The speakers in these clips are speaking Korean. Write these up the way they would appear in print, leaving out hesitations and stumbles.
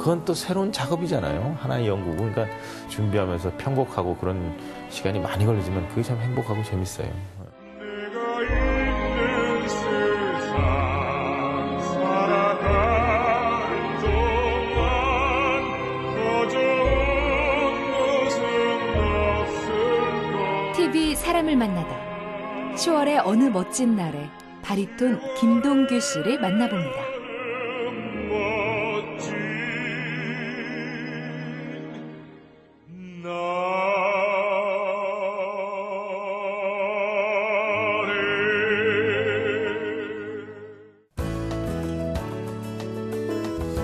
그건 또 새로운 작업이잖아요. 하나의 연구. 그러니까 준비하면서 편곡하고 그런 시간이 많이 걸리지만 그게 참 행복하고 재밌어요. 내가 있는 세상 살아가는 동안 더 좋은 것은 없을 것. TV 사람을 만나다. 10월의 어느 멋진 날에 바리톤 김동규 씨를 만나봅니다.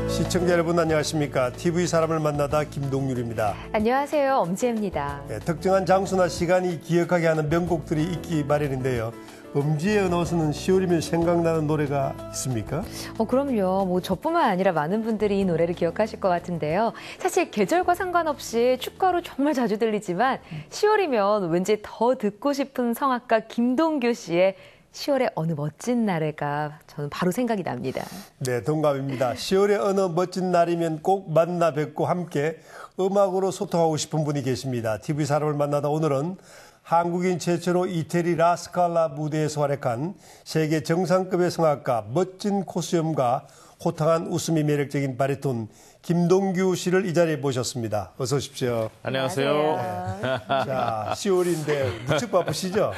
시청자 여러분 안녕하십니까? TV 사람을 만나다 김동률입니다. 안녕하세요. 엄지혜입니다. 네, 특정한 장소나 시간이 기억하게 하는 명곡들이 있기 마련인데요. 엄지의 언어서는 10월이면 생각나는 노래가 있습니까? 그럼요. 뭐 저뿐만 아니라 많은 분들이 이 노래를 기억하실 것 같은데요. 사실 계절과 상관없이 축가로 정말 자주 들리지만 10월이면 왠지 더 듣고 싶은 성악가 김동규 씨의 10월의 어느 멋진 날에가 저는 바로 생각이 납니다. 네, 동감입니다. 10월의 어느 멋진 날이면 꼭 만나 뵙고 함께 음악으로 소통하고 싶은 분이 계십니다. TV 사람을 만나다 오늘은 한국인 최초로 이태리 라스칼라 무대에서 활약한 세계 정상급의 성악가, 멋진 코수염과 호탕한 웃음이 매력적인 바리톤 김동규 씨를 이 자리에 모셨습니다. 어서 오십시오. 안녕하세요. 네. 자, 10월인데 무척 바쁘시죠?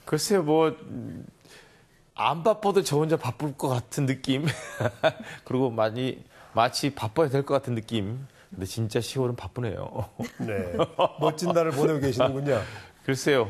글쎄요, 뭐 안 바빠도 저 혼자 바쁠 것 같은 느낌. 그리고 마치 바빠야 될 것 같은 느낌. 근데 진짜 10월은 바쁘네요. 네, 멋진 날을 보내고 계시는군요. 글쎄요,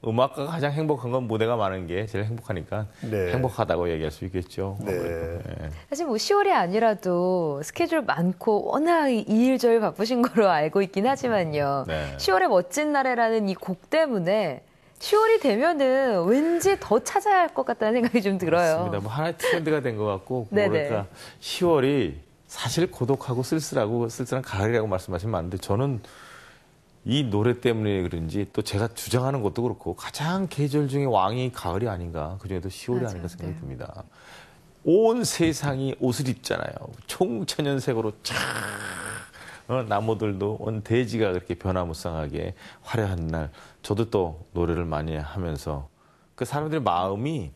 음악가가 가장 행복한 건 무대가 많은 게 제일 행복하니까 네. 행복하다고 얘기할 수 있겠죠. 네. 네. 사실 뭐 10월이 아니라도 스케줄 많고 워낙 이일저일 바쁘신 거로 알고 있긴 하지만요. 네. 10월의 멋진 날에라는 이 곡 때문에 10월이 되면은 왠지 더 찾아야 할 것 같다는 생각이 좀 들어요. 맞습니다. 뭐 하나의 트렌드가 된 것 같고, 네네. 뭐랄까 10월이 사실 고독하고 쓸쓸한 가을이라고 말씀하시면 많은데 저는 이 노래 때문에 그런지 또 제가 주장하는 것도 그렇고 가장 계절 중에 왕이 가을이 아닌가, 그중에도 10월이 맞아요. 아닌가 생각이 네. 듭니다. 온 세상이 옷을 입잖아요. 총천연색으로 쫙 나무들도 온 대지가 그렇게 변화무쌍하게 화려한 날, 저도 또 노래를 많이 하면서 그 사람들의 마음이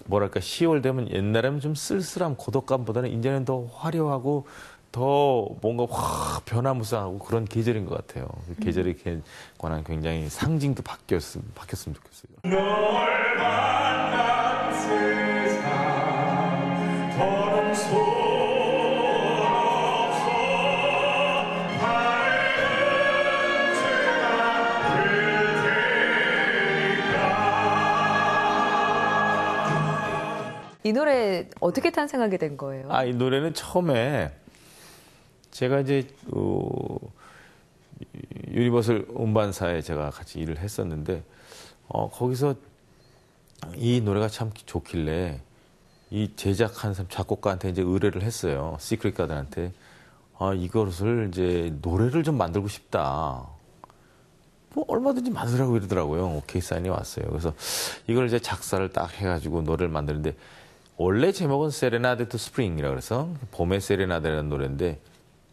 뭐랄까 10월 되면 옛날에는 좀 쓸쓸함, 고독감보다는 이제는 더 화려하고 더 뭔가 확 변화무쌍하고 그런 계절인 것 같아요. 그 계절에 관한 굉장히 상징도 바뀌었으면 좋겠어요. 널 만난 세상 더는 손 없어 밝은 이 노래 어떻게 탄생하게 된 거예요? 이 노래는 처음에 제가 이제 유니버설 음반사에 제가 같이 일을 했었는데 거기서 이 노래가 참 좋길래 이 제작한 사람 작곡가한테 이제 의뢰를 했어요. 시크릿 가든한테 이것을 이제 노래를 좀 만들고 싶다. 뭐 얼마든지 만들라고 이러더라고요. 오케이 사인이 왔어요. 그래서 이걸 이제 작사를 딱 해가지고 노래를 만드는데 원래 제목은 세레나데 투 스프링이라고 그래서 봄의 세레나데라는 노래인데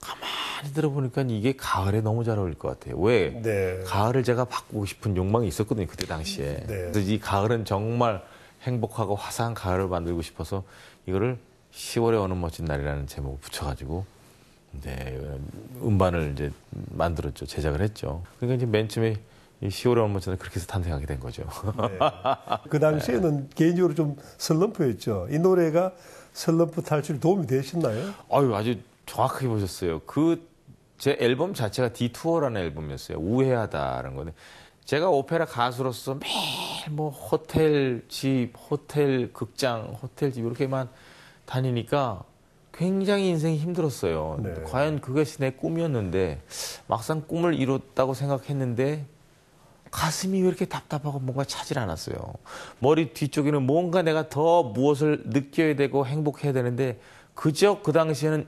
가만히 들어보니까 이게 가을에 너무 잘 어울릴 것 같아요. 왜? 네. 가을을 제가 바꾸고 싶은 욕망이 있었거든요. 그때 당시에. 네. 그래서 이 가을은 정말 행복하고 화사한 가을을 만들고 싶어서 이거를 10월의 어느 멋진 날이라는 제목을 붙여가지고 음반을 이제 만들었죠. 제작을 했죠. 그러니까 이제 맨 처음에 이 10월의 어느 멋진 날 그렇게 해서 탄생하게 된 거죠. 네. 그 당시에는 개인적으로 좀 슬럼프였죠. 이 노래가 슬럼프 탈출에 도움이 되셨나요? 아주 정확하게 보셨어요. 제 앨범 자체가 디투어라는 앨범이었어요. 우회하다라는 건데 제가 오페라 가수로서 매일 뭐 호텔 집, 호텔 극장, 호텔 집 이렇게만 다니니까 굉장히 인생이 힘들었어요. 네. 과연 그것이 내 꿈이었는데 막상 꿈을 이뤘다고 생각했는데 가슴이 왜 이렇게 답답하고 뭔가 차질 않았어요. 머리 뒤쪽에는 뭔가 내가 더 무엇을 느껴야 되고 행복해야 되는데 그저 그 당시에는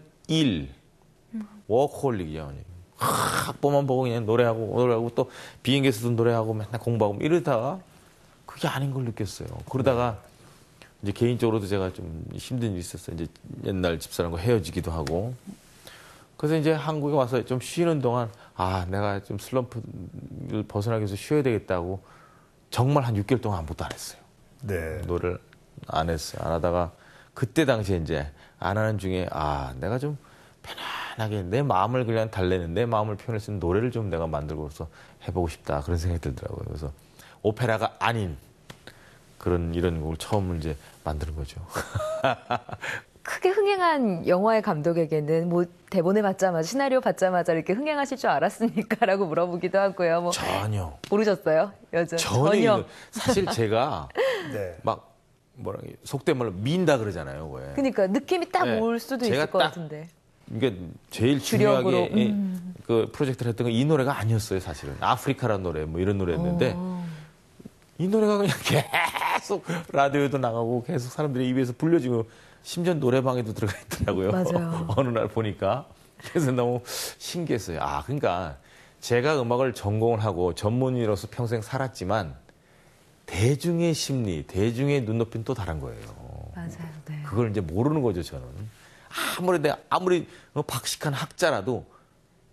워커홀릭이죠. 악보만 보고 그냥 노래하고 또 비행기에서도 노래하고 맨날 공부하고 이러다가 그게 아닌 걸 느꼈어요. 그러다가 이제 개인적으로도 제가 좀 힘든 일이 있었어요. 이제 옛날 집사람과 헤어지기도 하고 그래서 이제 한국에 와서 좀 쉬는 동안 아 내가 좀 슬럼프를 벗어나기 위해서 쉬어야 되겠다고 정말 한 6개월 동안 아무것도 안 했어요. 네. 노래를 안 했어요. 안 하다가 그때 당시에 이제 안 하는 중에 아 내가 좀 편안하게 내 마음을 그냥 달래는 내 마음을 표현할 수 있는 노래를 좀 내가 만들고서 해보고 싶다 그런 생각이 들더라고요. 그래서 오페라가 아닌 그런 이런 곡을 처음 이제 만드는 거죠. 크게 흥행한 영화의 감독에게는 뭐 대본을 받자마자 시나리오 받자마자 이렇게 흥행하실 줄 알았습니까?라고 물어보기도 하고요. 뭐 전혀. 모르셨어요? 전혀. 사실 제가 네. 막 뭐라 속된 말로 민다 그러잖아요. 왜? 그러니까 느낌이 딱 네. 올 수도 제가 있을 것 딱 같은데. 이게 제일 주력으로, 중요하게 그 프로젝트를 했던 건 이 노래가 아니었어요. 사실은 아프리카라는 노래 뭐 이런 노래였는데 이 노래가 그냥 계속 라디오에도 나가고 계속 사람들이 입에서 불려지고 심지어 노래방에도 들어가 있더라고요. 맞아요. 어느 날 보니까. 그래서 너무 신기했어요. 아, 그러니까 제가 음악을 전공을 하고 전문의로서 평생 살았지만 대중의 심리, 대중의 눈높이는 또 다른 거예요. 맞아요. 네. 그걸 이제 모르는 거죠, 저는. 아무리 박식한 학자라도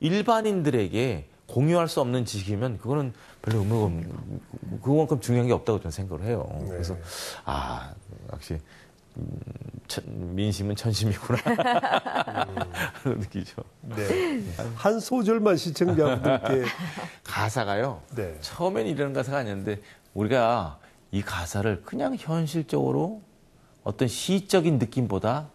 일반인들에게 공유할 수 없는 지식이면 그거는 별로 의미가 없는, 그만큼 중요한 게 없다고 저는 생각을 해요. 네. 그래서, 아, 역시, 민심은 천심이구나. 느끼죠. 네. 한 소절만 시청자분들께. 가사가요. 네. 처음엔 이런 가사가 아니었는데 우리가 이 가사를 그냥 현실적으로 어떤 시적인 느낌보다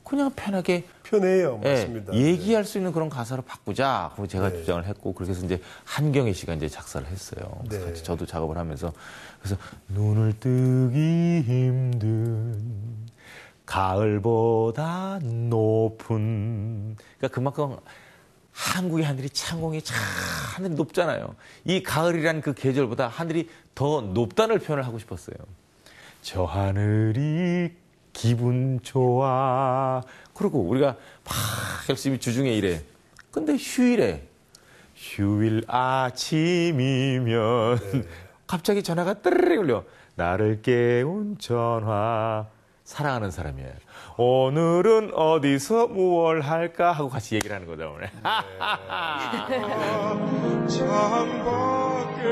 그냥 편하게 편해요. 맞습니다. 얘기할 수 있는 그런 가사로 바꾸자. 그거 제가 네. 주장을 했고 그렇게 해서 이제 한경애 씨가 이제 작사를 했어요. 그래서 네. 같이 저도 작업을 하면서 그래서 눈을 뜨기 힘든 가을보다 높은 그러니까 그만큼 한국의 하늘이 창공이 참 하늘이 높잖아요. 이 가을이란 그 계절보다 하늘이 더 높다는 표현을 하고 싶었어요. 저 하늘이 기분 좋아. 그리고 우리가 막 열심히 주중에 일해. 근데 휴일 아침이면 갑자기 전화가 뜨르르 걸려. 나를 깨운 전화. 사랑하는 사람이에요. 오늘은 어디서 무얼 할까 하고 같이 얘기를 하는 거죠. 오늘. 창밖에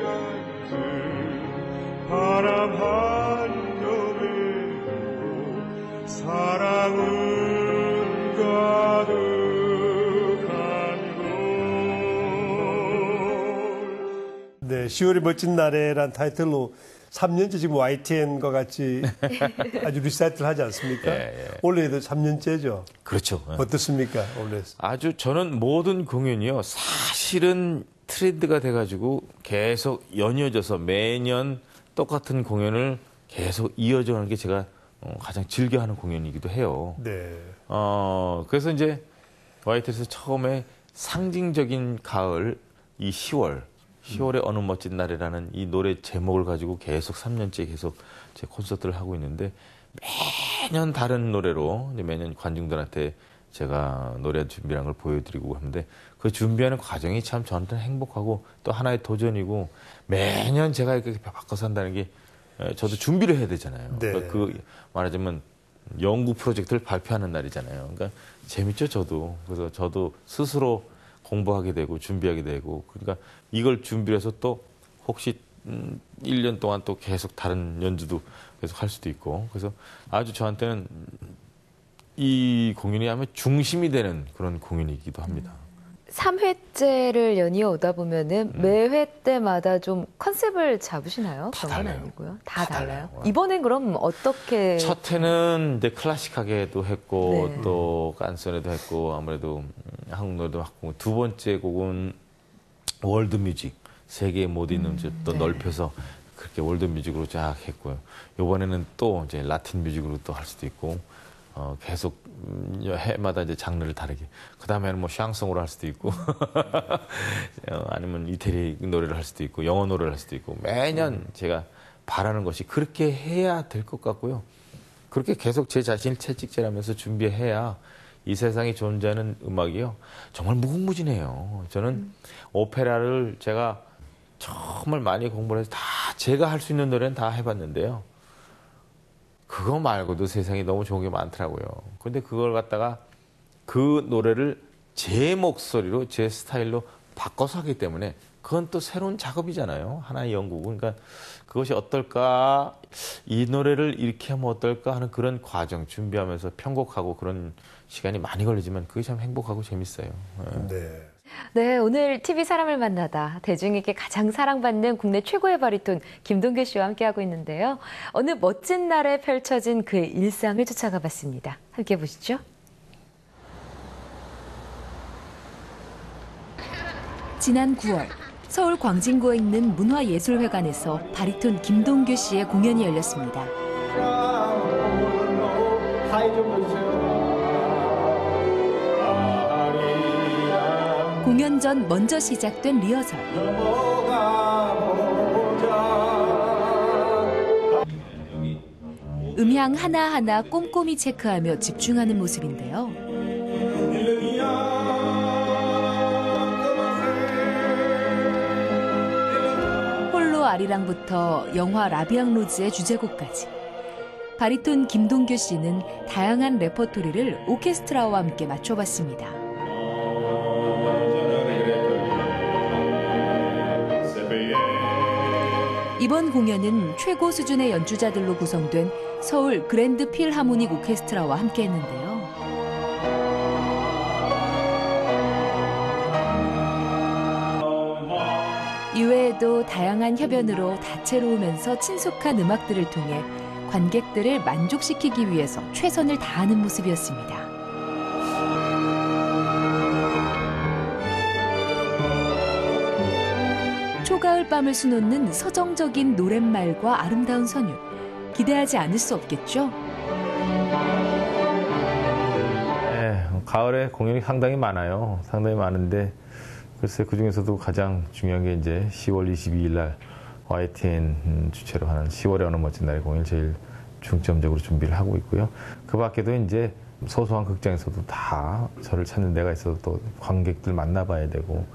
앉은 바람 한 점에 두고 사랑은 가득한 곳. 네, 10월의 멋진 날에란 타이틀로 3년째 지금 YTN과 같이 아주 리사이트를 하지 않습니까? 예. 올해도 3년째죠. 그렇죠. 어떻습니까? 올해. 아주 저는 모든 공연이요. 사실은 트렌드가 돼가지고 계속 연이어져서 매년 똑같은 공연을 계속 이어져 가는 게 제가 가장 즐겨하는 공연이기도 해요. 네. 그래서 이제 YT에서 처음에 상징적인 가을 이 10월의 어느 멋진 날이라는 이 노래 제목을 가지고 계속 3년째 계속 제 콘서트를 하고 있는데 매년 다른 노래로 이제 매년 관중들한테 제가 노래 준비한 걸 보여드리고 하는데 그 준비하는 과정이 참 저한테는 행복하고 또 하나의 도전이고 매년 제가 이렇게 바꿔서 한다는 게 저도 준비를 해야 되잖아요. 네. 그러니까 그 말하자면 연구 프로젝트를 발표하는 날이잖아요. 그러니까 재밌죠, 저도. 그래서 저도 스스로 공부하게 되고 준비하게 되고 그러니까 이걸 준비해서 또 혹시 1년 동안 또 계속 다른 연주도 계속 할 수도 있고 그래서 아주 저한테는 이 공연이 아마 중심이 되는 그런 공연이기도 합니다. 3회째를 연이어 오다 보면은 매회 때마다 좀 컨셉을 잡으시나요? 다 그런 건 달라요. 아니고요. 다 다 달라요. 달라요. 이번엔 그럼 어떻게? 첫 해는 이제 클래식하게도 했고 네. 또 깐소네도 했고 아무래도 한국 노래도 했고 두 번째 곡은 월드 뮤직 세계에 못 있는 또 네. 넓혀서 그렇게 월드 뮤직으로 쫙 했고요. 이번에는 또 이제 라틴 뮤직으로 또 할 수도 있고 계속 해마다 이제 장르를 다르게. 그 다음에는 뭐 샹송으로 할 수도 있고, 아니면 이태리 노래를 할 수도 있고, 영어 노래를 할 수도 있고, 매년 제가 바라는 것이 그렇게 해야 될 것 같고요. 그렇게 계속 제 자신을 채찍질하면서 준비해야 이 세상에 존재하는 음악이요. 정말 무궁무진해요. 저는 오페라를 제가 정말 많이 공부를 해서 다 제가 할 수 있는 노래는 다 해봤는데요. 그거 말고도 세상에 너무 좋은 게 많더라고요. 근데 그걸 갖다가 그 노래를 제 목소리로 제 스타일로 바꿔서 하기 때문에 그건 또 새로운 작업이잖아요. 하나의 연구. 그러니까 그것이 어떨까, 이 노래를 이렇게 하면 어떨까 하는 그런 과정 준비하면서 편곡하고 그런 시간이 많이 걸리지만 그게 참 행복하고 재밌어요. 네. 네, 오늘 TV 사람을 만나다 대중에게 가장 사랑받는 국내 최고의 바리톤 김동규 씨와 함께하고 있는데요. 어느 멋진 날에 펼쳐진 그의 일상을 쫓아가 봤습니다. 함께 보시죠. 지난 9월 서울 광진구에 있는 문화예술회관에서 바리톤 김동규 씨의 공연이 열렸습니다. 공연 전 먼저 시작된 리허설. 음향 하나하나 꼼꼼히 체크하며 집중하는 모습인데요. 홀로 아리랑부터 영화 라비앙 로즈의 주제곡까지. 바리톤 김동규 씨는 다양한 레퍼토리를 오케스트라와 함께 맞춰봤습니다. 이번 공연은 최고 수준의 연주자들로 구성된 서울 그랜드 필하모닉 오케스트라와 함께했는데요. 이외에도 다양한 협연으로 다채로우면서 친숙한 음악들을 통해 관객들을 만족시키기 위해서 최선을 다하는 모습이었습니다. 초가을 밤을 수놓는 서정적인 노랫말과 아름다운 선율. 기대하지 않을 수 없겠죠? 네, 가을에 공연이 상당히 많아요. 상당히 많은데 글쎄 그중에서도 가장 중요한 게 이제 10월 22일 날 YTN 주최로 하는 10월의 어느 멋진 날의 공연을 제일 중점적으로 준비를 하고 있고요. 그 밖에도 이제 소소한 극장에서도 다 저를 찾는 데가 있어서 또 관객들 만나봐야 되고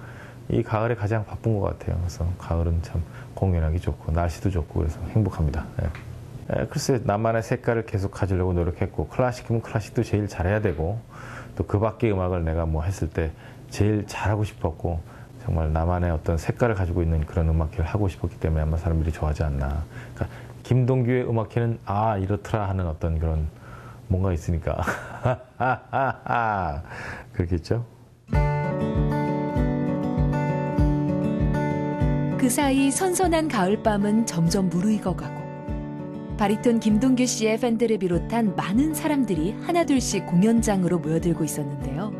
이 가을에 가장 바쁜 것 같아요. 그래서 가을은 참 공연하기 좋고 날씨도 좋고 그래서 행복합니다. 네. 글쎄 나만의 색깔을 계속 가지려고 노력했고 클래식이면 클래식도 제일 잘해야 되고 또 그 밖의 음악을 내가 뭐 했을 때 제일 잘하고 싶었고 정말 나만의 어떤 색깔을 가지고 있는 그런 음악회를 하고 싶었기 때문에 아마 사람들이 좋아하지 않나. 그러니까 김동규의 음악회는 아 이렇더라 하는 어떤 그런 뭔가 있으니까 그렇겠죠. 그 사이 선선한 가을밤은 점점 무르익어가고 바리톤 김동규 씨의 팬들을 비롯한 많은 사람들이 하나둘씩 공연장으로 모여들고 있었는데요.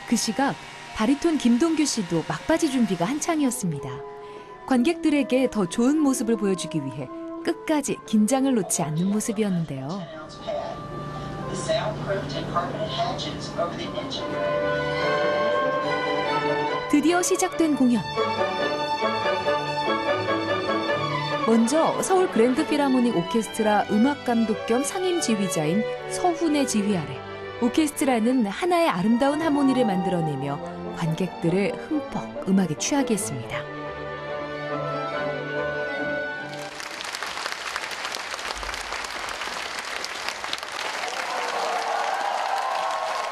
그 시각 바리톤 김동규 씨도 막바지 준비가 한창이었습니다. 관객들에게 더 좋은 모습을 보여주기 위해 끝까지 긴장을 놓지 않는 모습이었는데요. 드디어 시작된 공연. 먼저 서울 그랜드 필하모닉 오케스트라 음악감독 겸 상임 지휘자인 서훈의 지휘 아래 오케스트라는 하나의 아름다운 하모니를 만들어내며 관객들을 흠뻑 음악에 취하게 했습니다.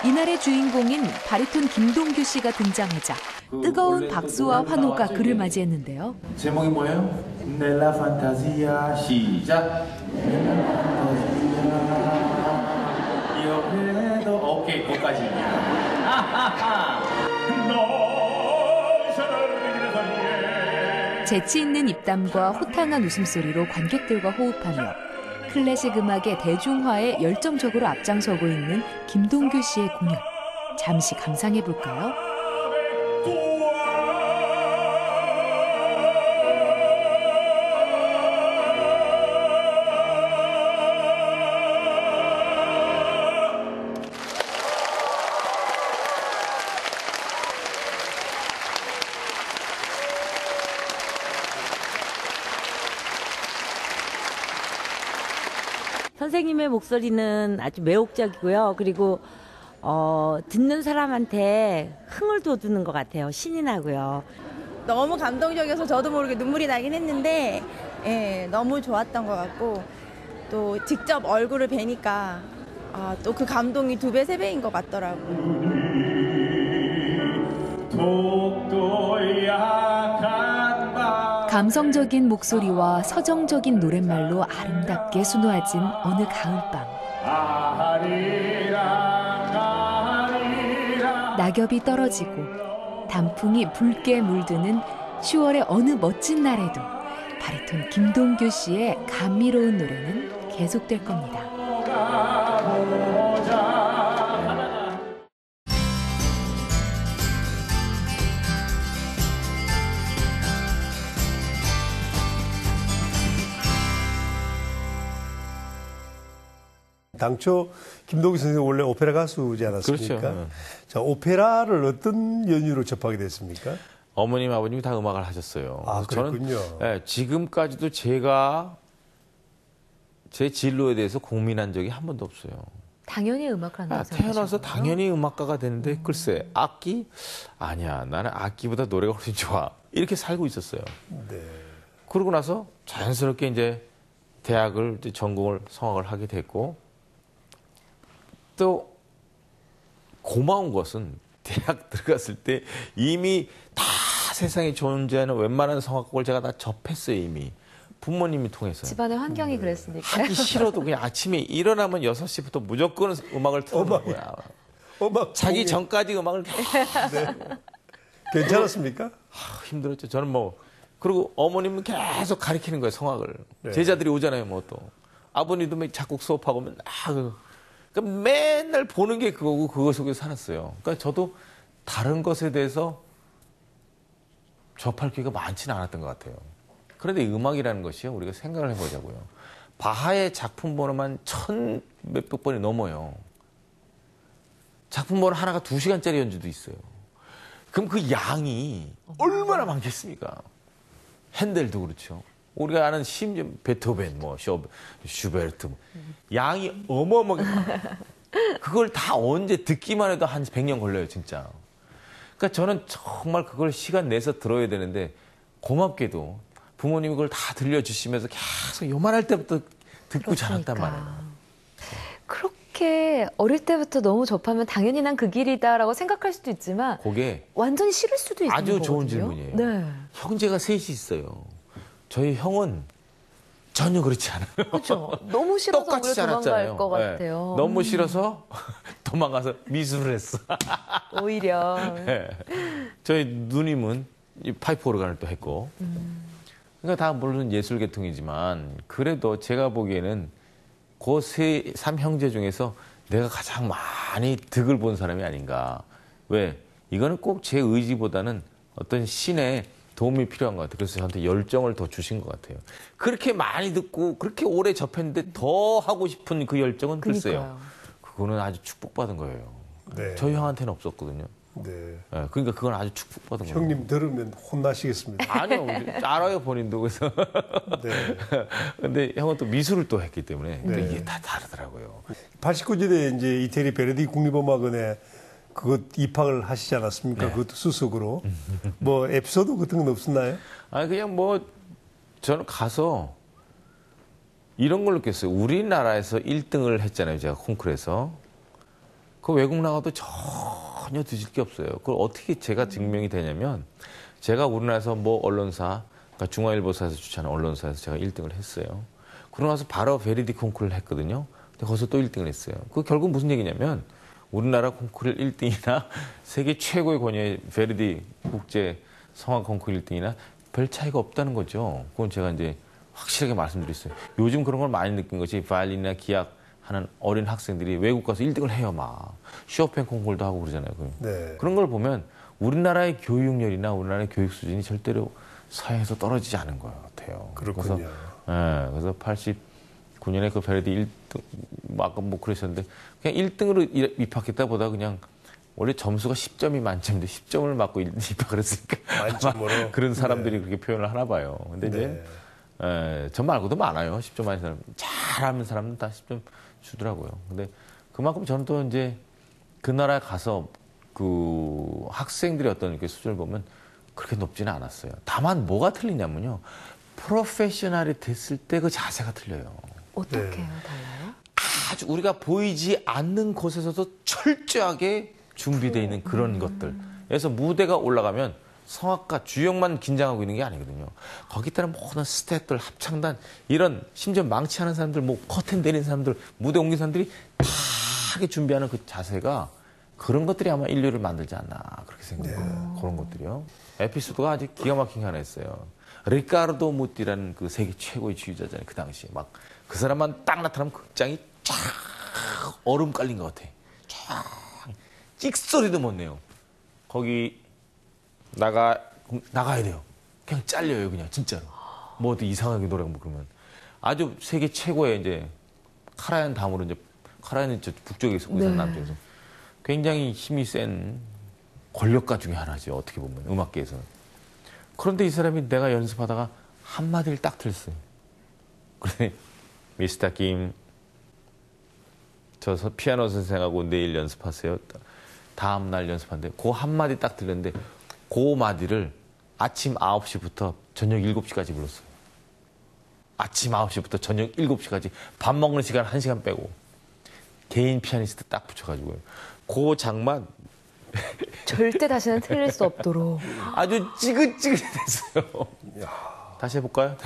이날의 주인공인 바리톤 김동규 씨가 등장하자 뜨거운 박수와 환호가 그를 맞이했는데요. 제목이 뭐예요? 넬라 판타지아 시작. 옆에도 오케이 거기까지. 재치 있는 입담과 호탕한 웃음소리로 관객들과 호흡하며 클래식 음악의 대중화에 열정적으로 앞장서고 있는 김동규 씨의 공연. 잠시 감상해 볼까요? 선생님의 목소리는 아주 매혹적이고요. 그리고 듣는 사람한테 흥을 돋우는 것 같아요. 신이 나고요. 너무 감동적이어서 저도 모르게 눈물이 나긴 했는데 너무 좋았던 것 같고 또 직접 얼굴을 뵈니까 또 그 감동이 2배, 3배인 것 같더라고요. 감성적인 목소리와 서정적인 노랫말로 아름답게 수놓아진 어느 가을밤. 낙엽이 떨어지고 단풍이 붉게 물드는 10월의 어느 멋진 날에도 바리톤 김동규 씨의 감미로운 노래는 계속될 겁니다. 당초 김동규 선생님 원래 오페라 가수지 않았습니까? 그렇죠. 자, 오페라를 어떤 연유로 접하게 됐습니까? 어머님, 아버님이 다 음악을 하셨어요. 아, 그래서 그렇군요. 저는 지금까지도 제가 제 진로에 대해서 고민한 적이 한 번도 없어요. 당연히 음악을 한다고 태어나서 생각하시는 거예요? 당연히 음악가가 되는데 글쎄 악기? 아니야, 나는 악기보다 노래가 훨씬 좋아. 이렇게 살고 있었어요. 네. 그러고 나서 자연스럽게 이제 대학을 이제 전공을 성악을 하게 됐고, 또 고마운 것은 대학 들어갔을 때 이미 다 세상에 존재하는 웬만한 성악곡을 제가 다 접했어요. 이미 부모님이 통해서. 집안의 환경이 그랬으니까. 하기 싫어도 그냥 아침에 일어나면 6시부터 무조건 음악을 틀어놓은 거야. 음악 자기 공연. 전까지 음악을 네. 괜찮았습니까? 힘들었죠. 저는 뭐 그리고 어머님은 계속 가르치는 거예요. 성악을. 네. 제자들이 오잖아요. 뭐 또 아버님도 막 작곡 수업하고 맨날 그러니까 맨날 보는 게 그거고 그거 속에서 살았어요. 그러니까 저도 다른 것에 대해서 접할 기회가 많지는 않았던 것 같아요. 그런데 음악이라는 것이요. 우리가 생각을 해보자고요. 바하의 작품 번호만 1000 몇백 번이 넘어요. 작품 번호 하나가 2시간짜리 연주도 있어요. 그럼 그 양이 얼마나 많겠습니까? 핸델도 그렇죠. 우리가 아는 심지어 베토벤, 뭐 슈베르트, 양이 어마어마하게 많아요. 그걸 다 언제 듣기만 해도 한 100년 걸려요, 진짜. 그러니까 저는 정말 그걸 시간 내서 들어야 되는데 고맙게도 부모님이 그걸 다 들려주시면서 계속 요만할 때부터 듣고 자랐단 말이에요. 그렇게 어릴 때부터 너무 접하면 당연히 난 그 길이다라고 생각할 수도 있지만 그게 완전히 싫을 수도 있는 아주 거거든요. 좋은 질문이에요. 네. 형제가 셋이 있어요. 저희 형은 전혀 그렇지 않아요. 그렇죠. 너무 싫어서 똑같이 오히려 도망갈 자랐잖아요. 것 네. 같아요. 너무 싫어서 도망가서 미술을 했어. 오히려. 네. 저희 누님은 이 파이프 오르간을 또 했고. 그러니까 다 물론 예술 계통이지만 그래도 제가 보기에는 그 3형제 중에서 내가 가장 많이 득을 본 사람이 아닌가. 왜? 이거는 꼭 제 의지보다는 어떤 신의 도움이 필요한 것 같아요. 그래서 저한테 열정을 더 주신 것 같아요. 그렇게 많이 듣고 그렇게 오래 접했는데 더 하고 싶은 그 열정은 글쎄요. 그러니까요. 그거는 아주 축복받은 거예요. 네. 저희 형한테는 없었거든요. 네. 네, 그러니까 그건 아주 축복받은 거예요. 형님 들으면 혼나시겠습니다. 아니요. 알아요, 본인도. 그래서. 네. 근데 형은 또 미술을 또 했기 때문에 또 네. 이게 다 다르더라고요. 89년에 이제 이태리 베르디 국립음악원에 그것 입학을 하시지 않았습니까? 네. 그것도 수석으로. 뭐 에피소드 같은 건 없었나요? 아니, 그냥 뭐, 저는 가서 이런 걸 느꼈어요. 우리나라에서 1등을 했잖아요. 제가 콩쿠르에서. 그 외국 나가도 전혀 뒤질 게 없어요. 그걸 어떻게 제가 증명이 되냐면 제가 우리나라에서 뭐 언론사, 그러니까 중앙일보사에서 주최하는 언론사에서 제가 1등을 했어요. 그러고 나서 바로 베르디 콩쿠르를 했거든요. 근데 거기서 또 1등을 했어요. 그 결국 무슨 얘기냐면 우리나라 콩쿠르 1등이나 세계 최고의 권위의 베르디 국제 성악 콩쿠르 1등이나 별 차이가 없다는 거죠. 그건 제가 이제 확실하게 말씀드렸어요. 요즘 그런 걸 많이 느낀 것이 바이올린이나 기악 하는 어린 학생들이 외국 가서 1등을 해요, 막. 쇼팽 콩쿠르도 하고 그러잖아요. 네. 그런 걸 보면 우리나라의 교육열이나 우리나라의 교육 수준이 절대로 서양에서 떨어지지 않은 것 같아요. 그렇군요. 그래서 89년에 그 베르디 1등, 아까 뭐 그러셨는데, 그냥 1등으로 입학했다 보다 그냥 원래 점수가 10점이 만점인데 10점을 맞고 입학을 했으니까. 만점으로. 그런 사람들이 그렇게 표현을 하나 봐요. 근데 네. 이제, 저 말고도 많아요. 10점 많은 사람. 잘하는 사람은 다 10점 주더라고요. 근데 그만큼 저는 또 이제 그 나라에 가서 그 학생들의 어떤 이렇게 수준을 보면 그렇게 높지는 않았어요. 다만 뭐가 틀리냐면요. 프로페셔널이 됐을 때 그 자세가 틀려요. 어떻게 네. 달라요? 아주 우리가 보이지 않는 곳에서도 철저하게 준비되어 있는 그런 것들. 그래서 무대가 올라가면 성악가 주역만 긴장하고 있는 게 아니거든요. 거기 따른 모든 스태프들, 합창단, 이런 심지어 망치하는 사람들, 뭐 커튼 내리는 사람들, 무대 옮긴 사람들이 다 하게 준비하는 그 자세가 그런 것들이 아마 인류를 만들지 않나 그렇게 생각해요. 그런 것들이요. 에피소드가 아주 기가 막힌 게 하나 있어요. 리카르도 무띠라는 그 세계 최고의 지휘자잖아요. 그 당시에 막 그 사람만 딱 나타나면 극장이 쫙 얼음 깔린 것 같아. 쫙 찍소리도 못 내요. 거기 나가야 돼요. 그냥 잘려요, 그냥 진짜로. 뭐 어디 이상하게 노래가 뭐 그러면 아주 세계 최고의 이제 카라얀 다음으로 이제 카라얀은 저 북쪽에 있었고 네. 남쪽에서 굉장히 힘이 센 권력가 중에 하나죠. 어떻게 보면 음악계에서는. 그런데 이 사람이 내가 연습하다가 한마디를 딱 들었어요. 그래, 미스터 김, 저 피아노 선생하고 내일 연습하세요. 다음 날 연습하는데 그 한마디 딱 들렸는데 그 마디를 아침 9시부터 저녁 7시까지 불렀어요. 아침 9시부터 저녁 7시까지 밥 먹는 시간 1시간 빼고 개인 피아니스트 딱 붙여가지고요. 그 장만 절대 다시는 틀릴 수 없도록 아주 찌긋찌긋했어요. 다시 해볼까요?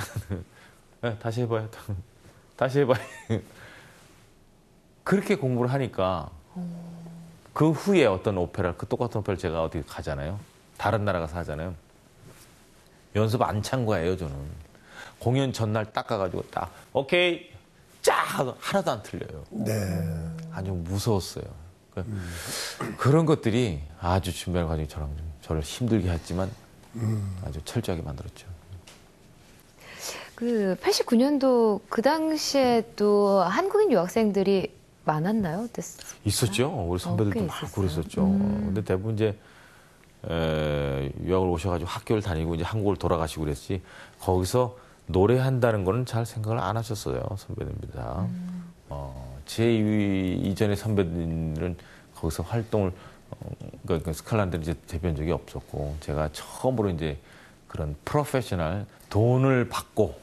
네, 다시 해봐요. 다시 해봐요. 그렇게 공부를 하니까 그 후에 어떤 오페라, 그 똑같은 오페라 제가 어디 가잖아요. 다른 나라 가서 하잖아요. 연습 안 찬 거예요, 저는. 공연 전날 딱 가가지고 딱 오케이 쫙 하고 하나도 안 틀려요. 네. 아주 무서웠어요. 그런 것들이 아주 준비하는 과정이 저를 힘들게 했지만 아주 철저하게 만들었죠. 그 89년도 그 당시에 또 한국인 유학생들이 많았나요? 어땠어요? 있었죠. 우리 선배들도 많고 그랬었죠. 근데 대부분 이제 유학을 오셔가지고 학교를 다니고 이제 한국을 돌아가시고 그랬지 거기서 노래한다는 거는 잘 생각을 안 하셨어요. 선배님들 다. 제 이전의 선배들은 거기서 활동을 그러니까 스칼란드는 이제 대변 적이 없었고 제가 처음으로 이제 그런 프로페셔널 돈을 받고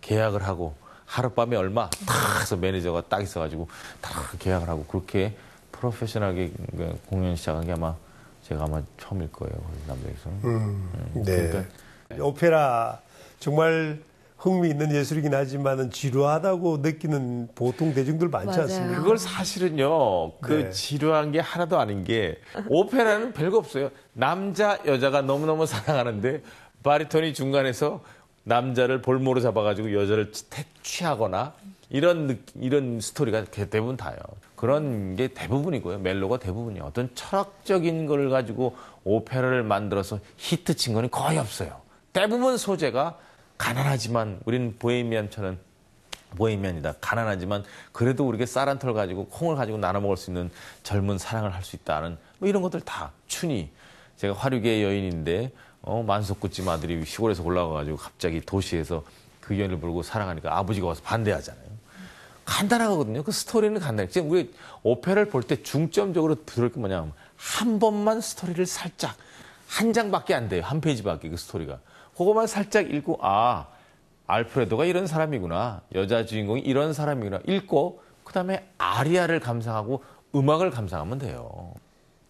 계약을 하고 하룻밤에 얼마 딱 해서 매니저가 딱 있어가지고 딱 계약을 하고 그렇게 프로페셔널하게 공연 시작한 게 아마 제가 아마 처음일 거예요. 남자에서는. 네. 그러니까 오페라 정말 흥미있는 예술이긴 하지만은 지루하다고 느끼는 보통 대중들 많지 맞아요. 않습니까? 그걸 사실은요, 네. 지루한 게 하나도 아닌 게, 오페라는 별거 없어요. 남자, 여자가 너무너무 사랑하는데, 바리톤이 중간에서 남자를 볼모로 잡아가지고 여자를 퇴치하거나, 이런 스토리가 대부분 다요. 그런 게 대부분이고요. 멜로가 대부분이에요. 어떤 철학적인 걸 가지고 오페라를 만들어서 히트 친 거는 거의 없어요. 대부분 소재가 가난하지만 우리는 보헤미안이다. 가난하지만 그래도 우리가 쌀 한 털 가지고 콩을 가지고 나눠 먹을 수 있는 젊은 사랑을 할 수 있다는 뭐 이런 것들 다 춘희. 제가 화류계의 여인인데 만석구찜 아들이 시골에서 올라가가지고 갑자기 도시에서 그 여인을 부르고 사랑하니까 아버지가 와서 반대하잖아요. 간단하거든요. 그 스토리는 간단해. 지금 우리 오페라를 볼 때 중점적으로 들을 게 뭐냐면 한 번만 스토리를 살짝 한 장밖에 안 돼요. 한 페이지밖에 그 스토리가. 그거만 살짝 읽고 알프레도가 이런 사람이구나. 여자 주인공이 이런 사람이구나. 읽고 그다음에 아리아를 감상하고 음악을 감상하면 돼요.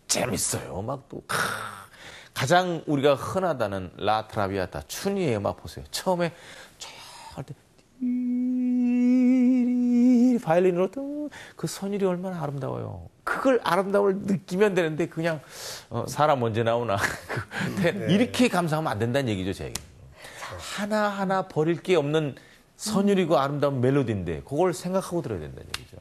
재밌어요. 음악도. 가장 우리가 흔하다는 라 트라비아타 춘희의 음악 보세요. 처음에 할 때 바이올린으로 그 선율이 얼마나 아름다워요. 그걸 아름다움을 느끼면 되는데 그냥 사람 언제 나오나 이렇게 감상하면 안 된다는 얘기죠. 제 얘기. 하나하나 버릴 게 없는 선율이고 아름다운 멜로디인데 그걸 생각하고 들어야 된다는 얘기죠.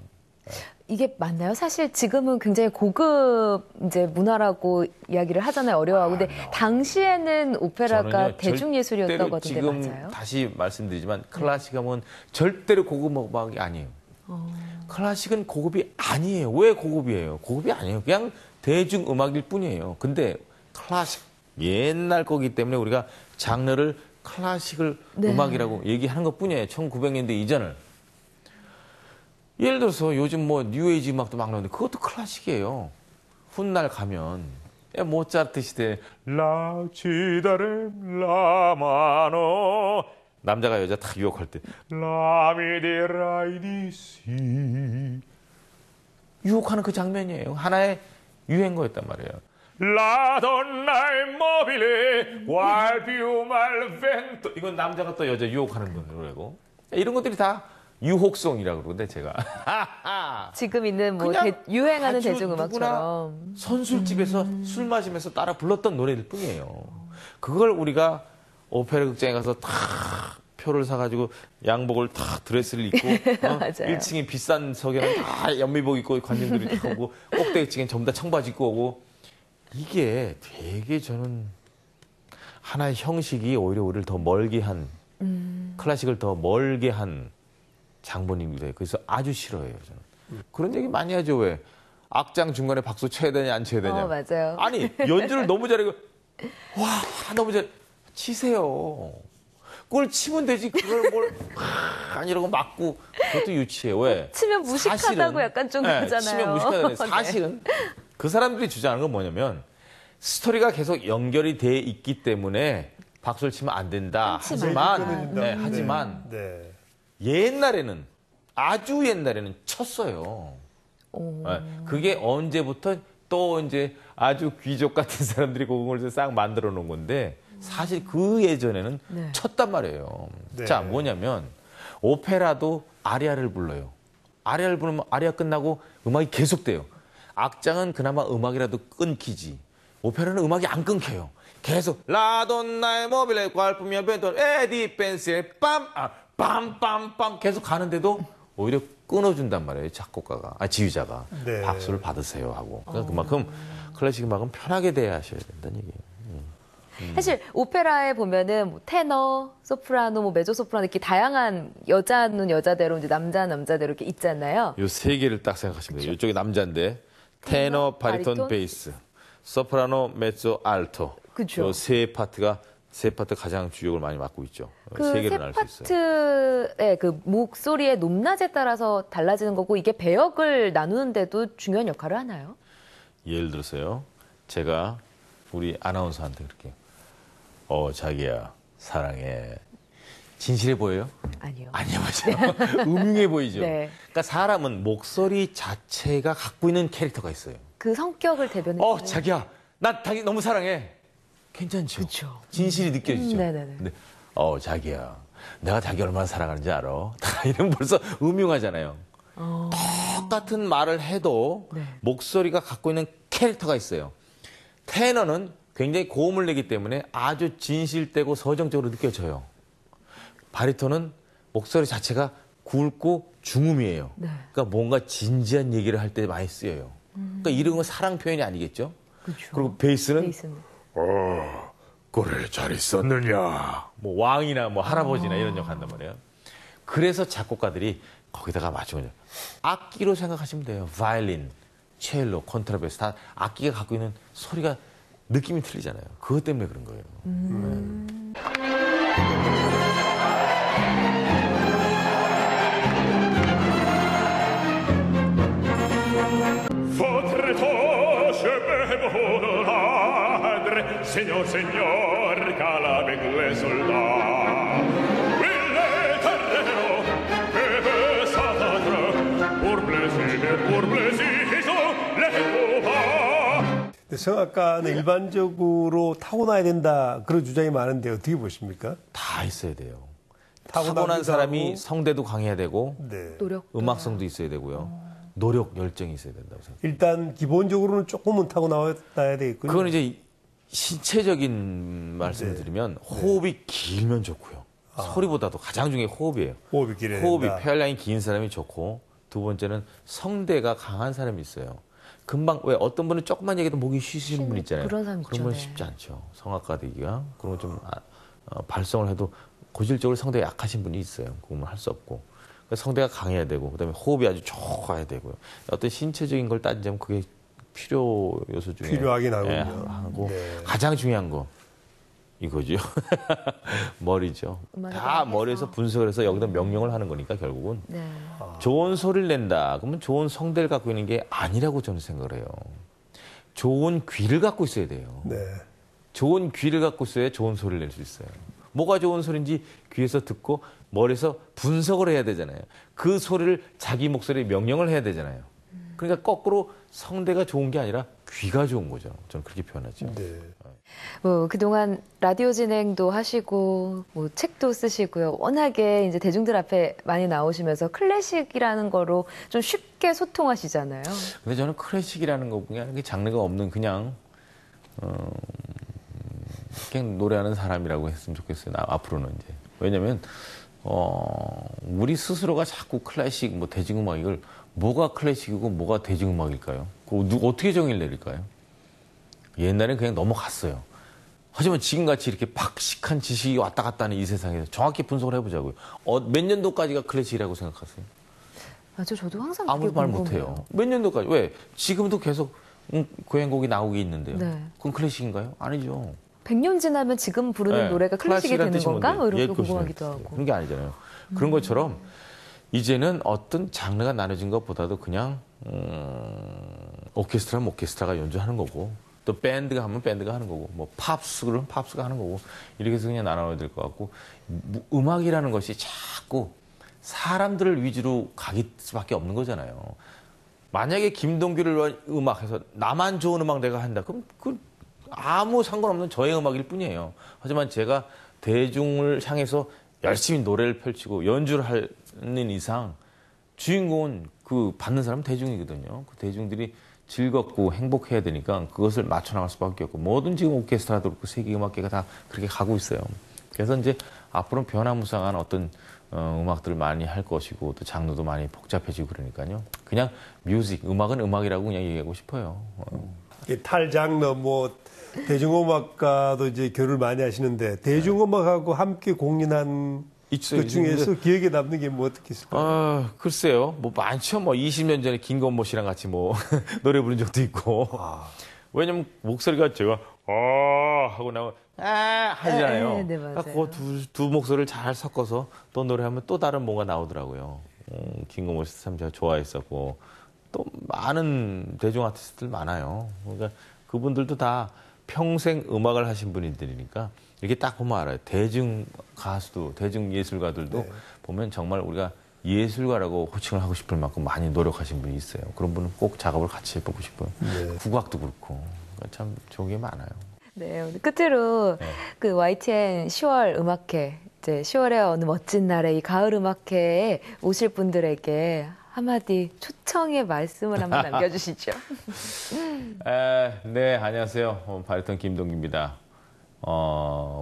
이게 맞나요? 사실 지금은 굉장히 고급 이제 문화라고 이야기를 하잖아요. 어려워하고. 근데 당시에는 오페라가 대중예술이었다고 하던데 지금 맞아요? 다시 말씀드리지만 클래식하면 절대로 고급 음악이 아니에요. 클래식은 고급이 아니에요. 왜 고급이에요? 고급이 아니에요. 그냥 대중음악일 뿐이에요. 근데 클래식 옛날 거기 때문에 우리가 장르를 클래식을 음악이라고 얘기하는 것 뿐이에요. 1900년대 이전을. 예를 들어서 요즘 뭐 뉴에이지 음악도 막 나오는데 그것도 클래식이에요. 훗날 가면 모차르트 시대 La ci darem la mano 남자가 여자 탁 유혹할 때 L'ami dirai di sì. 유혹하는 그 장면이에요. 하나의 유행어였단 말이에요. La donna è mobile, qual piuma al vento. 이건 남자가 또 여자 유혹하는 노래고 이런 것들이 다 유혹송이라고 그러는데 제가 지금 있는 뭐 그냥 유행하는 아주 대중음악처럼. 선술집에서 술 마시면서 따라 불렀던 노래일 뿐이에요. 그걸 우리가 오페라 극장에 가서 탁 표를 사가지고 양복을 탁 드레스를 입고 맞아요. 1층에 비싼 석에는 다 연미복 입고 관님들이 다 오고 꼭대기층엔 전부 다 청바지 입고 오고 이게 되게 저는 하나의 형식이 오히려 우리를 더 멀게 한 클래식을 더 멀게 한 장본입니다. 그래서 아주 싫어해요. 저는 그런 얘기 많이 하죠. 왜 악장 중간에 박수 쳐야 되냐 안 쳐야 되냐. 맞아요. 아니 연주를 너무 잘하고 와 너무 잘 치세요. 그걸 치면 되지 그걸 뭘 아니라고 맞고 그것도 유치해. 왜? 치면 무식하다고 사실은, 약간 좀 네, 그러잖아요. 치면 무식하다고. 네. 사실은 그 사람들이 주장하는 건 뭐냐면 스토리가 계속 연결이 돼 있기 때문에 박수를 치면 안 된다. 하지만 하지만 네. 옛날에는 아주 옛날에는 쳤어요. 네, 그게 언제부터 또 이제 아주 귀족 같은 사람들이 그걸 싹 만들어 놓은 건데 사실 그 예전에는 쳤단 말이에요. 네. 자, 뭐냐면 오페라도 아리아를 불러요. 아리아를 부르면 아리아 끝나고 음악이 계속돼요. 악장은 그나마 음악이라도 끊기지. 오페라는 음악이 안 끊겨요. 계속 라돈나의 모빌레 괄품이야 벤톤 에디 펜스의 빰빰빰빰 계속 가는데도 오히려 끊어준단 말이에요. 작곡가가 지휘자가 네. 박수를 받으세요 하고. 그러니까 그만큼 클래식 음악은 편하게 대해야 하셔야 된다는 얘기예요. 사실 오페라에 보면은 뭐 테너, 소프라노, 뭐 메조소프라노 이렇게 다양한 여자는 여자대로 이제 남자는 남자대로 이렇게 있잖아요. 요 세 개를 딱 생각하시면 돼요. 이쪽이 남자인데 테너, 바리톤, 베이스, 소프라노, 메조, 알토. 그죠. 요 세 파트가 가장 주역을 많이 맡고 있죠. 그 세 세 개를 알 수 있어요. 파트의 그 목소리의 높낮에 따라서 달라지는 거고 이게 배역을 나누는데도 중요한 역할을 하나요? 예를 들어서요. 제가 우리 아나운서한테 그렇게 자기야 사랑해. 진실해 보여요? 아니요. 아니요, 맞아요. 음흉해 보이죠. 네. 그러니까 사람은 목소리 자체가 갖고 있는 캐릭터가 있어요. 그 성격을 대변해. 자기야, 나 자기 너무 사랑해. 괜찮죠? 그쵸. 진실이 느껴지죠. 네네네. 근데 자기야, 내가 자기 얼마나 사랑하는지 알아? 이러면 벌써 음흉하잖아요. 똑같은 말을 해도 목소리가 갖고 있는 캐릭터가 있어요. 테너는 굉장히 고음을 내기 때문에 아주 진실되고 서정적으로 느껴져요. 바리톤은 목소리 자체가 굵고 중음이에요. 그러니까 뭔가 진지한 얘기를 할 때 많이 쓰여요. 그러니까 이런 건 사랑 표현이 아니겠죠? 그렇죠. 그리고 베이스는 베이스는. 그래, 잘 있었느냐. 뭐 왕이나 뭐 할아버지나 이런 역할 한단 말이에요. 그래서 작곡가들이 거기다가 맞추면 악기로 생각하시면 돼요. 바이올린, 첼로, 콘트라베이스 다 악기가 갖고 있는 소리가 느낌이 틀리잖아요. 그것 때문에 그런 거예요. Votre toche bevodre, Señor, señor, calabegle soldat. Il est terreno, que veut s'attendre, pour plaisir, les combats. 성악가는 일반적으로 타고나야 된다 그런 주장이 많은데 어떻게 보십니까? 다 있어야 돼요. 타고나기도 타고난 사람이 하고. 성대도 강해야 되고 네. 노력. 음악성도 있어야 되고요. 노력, 열정이 있어야 된다고 생각합니다. 일단 기본적으로는 조금은 타고나야 되겠군요. 그건 이제 신체적인 말씀을 드리면 호흡이 길면 좋고요. 소리보다도 가장 중요한 게 호흡이에요. 호흡이 길어야 호흡이 된다. 폐활량이 긴 사람이 좋고 두 번째는 성대가 강한 사람이 있어요. 금방 왜 어떤 분은 조금만 얘기해도 목이 쉬시는 분 있잖아요. 그런 사람 있죠, 건 네. 쉽지 않죠. 성악가 되기가 그런 거 좀 발성을 해도 고질적으로 성대가 약하신 분이 있어요. 그건 할 수 없고 그래서 성대가 강해야 되고 그다음에 호흡이 아주 좋아야 되고요. 어떤 신체적인 걸 따지자면 그게 필요 요소 중에 필요하긴 하군요. 하고 네. 가장 중요한 거 이거죠. 머리죠. 음악에 다 대해서. 머리에서 분석을 해서 여기다 명령을 하는 거니까 결국은 네. 좋은 소리를 낸다. 그러면 좋은 성대를 갖고 있는 게 아니라고 저는 생각을 해요. 좋은 귀를 갖고 있어야 돼요. 네. 좋은 귀를 갖고 있어야 좋은 소리를 낼 수 있어요. 뭐가 좋은 소리인지 귀에서 듣고 머리에서 분석을 해야 되잖아요. 그 소리를 자기 목소리에 명령을 해야 되잖아요. 그러니까 거꾸로 성대가 좋은 게 아니라 귀가 좋은 거죠. 저는 그렇게 표현하죠. 네. 그동안 라디오 진행도 하시고 책도 쓰시고요. 워낙에 이제 대중들 앞에 많이 나오시면서 클래식이라는 거로 좀 쉽게 소통하시잖아요. 근데 저는 클래식이라는 거 그냥 장르가 없는 그냥 노래하는 사람이라고 했으면 좋겠어요. 앞으로는 이제. 왜냐면 우리 스스로가 자꾸 클래식, 대중음악 이걸 뭐가 클래식이고 뭐가 대중음악일까요? 어떻게 정의를 내릴까요? 옛날엔 그냥 넘어갔어요. 하지만 지금같이 이렇게 박식한 지식이 왔다 갔다 하는 이 세상에서 정확히 분석을 해보자고요. 몇 년도까지가 클래식이라고 생각하세요? 맞아, 저도 항상 그게 아무도 말 궁금해요. 못해요. 몇 년도까지? 왜? 지금도 계속 고행곡이 나오고 있는데요. 네. 그건 클래식인가요? 아니죠. 100년 지나면 지금 부르는 노래가 클래식이 되는 건가? 이렇게 궁금하기도 하고. 그런 게 아니잖아요. 그런 것처럼 이제는 어떤 장르가 나눠진 것보다도 그냥 오케스트라면 오케스트라가 연주하는 거고 또 밴드가 하면 밴드가 하는 거고 팝스는 팝스가 하는 거고 이렇게 해서 그냥 나눠야 될 것 같고 음악이라는 것이 자꾸 사람들을 위주로 가기 수밖에 없는 거잖아요. 만약에 김동규를 음악해서 나만 좋은 음악 내가 한다. 그럼 아무 상관없는 저의 음악일 뿐이에요. 하지만 제가 대중을 향해서 열심히 노래를 펼치고 연주를 하는 이상 주인공은 받는 사람은 대중이거든요. 그 대중들이 즐겁고 행복해야 되니까 그것을 맞춰나갈 수밖에 없고 모든 지금 오케스트라도 그렇고 세계음악계가 다 그렇게 가고 있어요. 그래서 이제 앞으로는 변화무쌍한 어떤 음악들을 많이 할 것이고 또 장르도 많이 복잡해지고 그러니까요. 그냥 음악은 음악이라고 그냥 얘기하고 싶어요. 탈장르 대중음악가도 이제 교류를 많이 하시는데 대중음악하고 함께 공연한 그 중에서 기억에 남는 게 어떻게 있을까요? 글쎄요. 많죠. 20년 전에 김건모 씨랑 같이 노래 부른 적도 있고. 왜냐면 목소리가 제가 하고 나면 하잖아요. 네, 맞아요. 그 두 목소리를 잘 섞어서 또 노래하면 또 다른 뭔가 나오더라고요. 김건모 씨 참 제가 좋아했었고 또 많은 대중 아티스트들 많아요. 그러니까 그분들도 다 평생 음악을 하신 분들이니까 이렇게 딱 보면 알아요. 대중 가수도, 대중 예술가들도 보면 정말 우리가 예술가라고 호칭을 하고 싶을 만큼 많이 노력하신 분이 있어요. 그런 분은 꼭 작업을 같이 해보고 싶어요. 국악도 그렇고 참 좋은 게 많아요. 네, 오늘 끝으로 그 YTN 10월 음악회, 이제 10월의 어느 멋진 날에 이 가을 음악회에 오실 분들에게 한마디 초청의 말씀을 한번 남겨주시죠. 네, 안녕하세요. 바리톤 김동규입니다.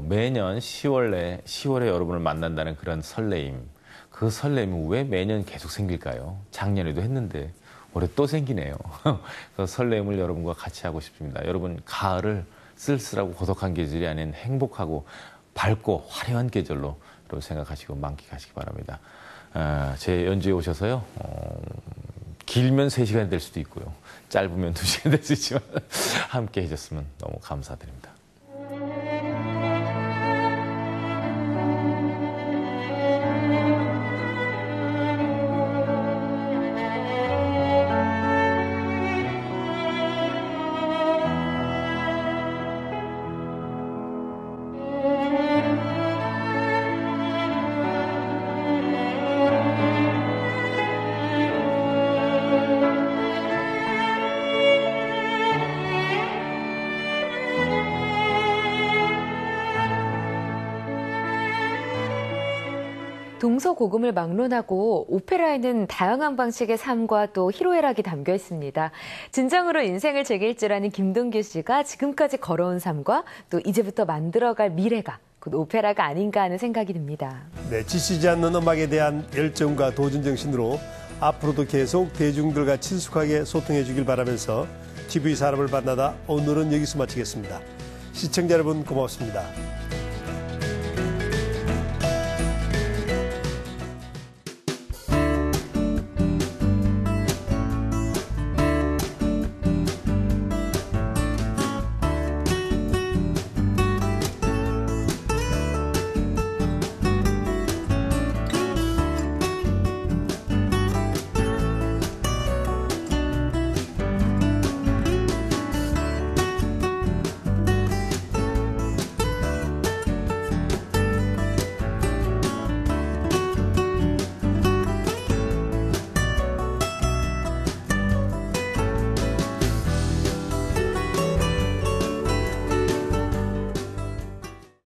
매년 10월에 여러분을 만난다는 그런 설레임. 그 설레임은 왜 매년 계속 생길까요? 작년에도 했는데 올해 또 생기네요. 그 설레임을 여러분과 같이 하고 싶습니다. 여러분, 가을을 쓸쓸하고 고독한 계절이 아닌 행복하고 밝고 화려한 계절로 생각하시고 만끽하시기 바랍니다. 제 연주에 오셔서요. 길면 3시간이 될 수도 있고요. 짧으면 2시간이 될 수 있지만 함께 해줬으면 너무 감사드립니다. 동서고금을 막론하고 오페라에는 다양한 방식의 삶과 또 희로애락이 담겨 있습니다. 진정으로 인생을 즐길 줄 아는 김동규 씨가 지금까지 걸어온 삶과 또 이제부터 만들어갈 미래가 곧 오페라가 아닌가 하는 생각이 듭니다. 네, 지치지 않는 음악에 대한 열정과 도전 정신으로 앞으로도 계속 대중들과 친숙하게 소통해 주길 바라면서 TV 사람을 만나다 오늘은 여기서 마치겠습니다. 시청자 여러분 고맙습니다.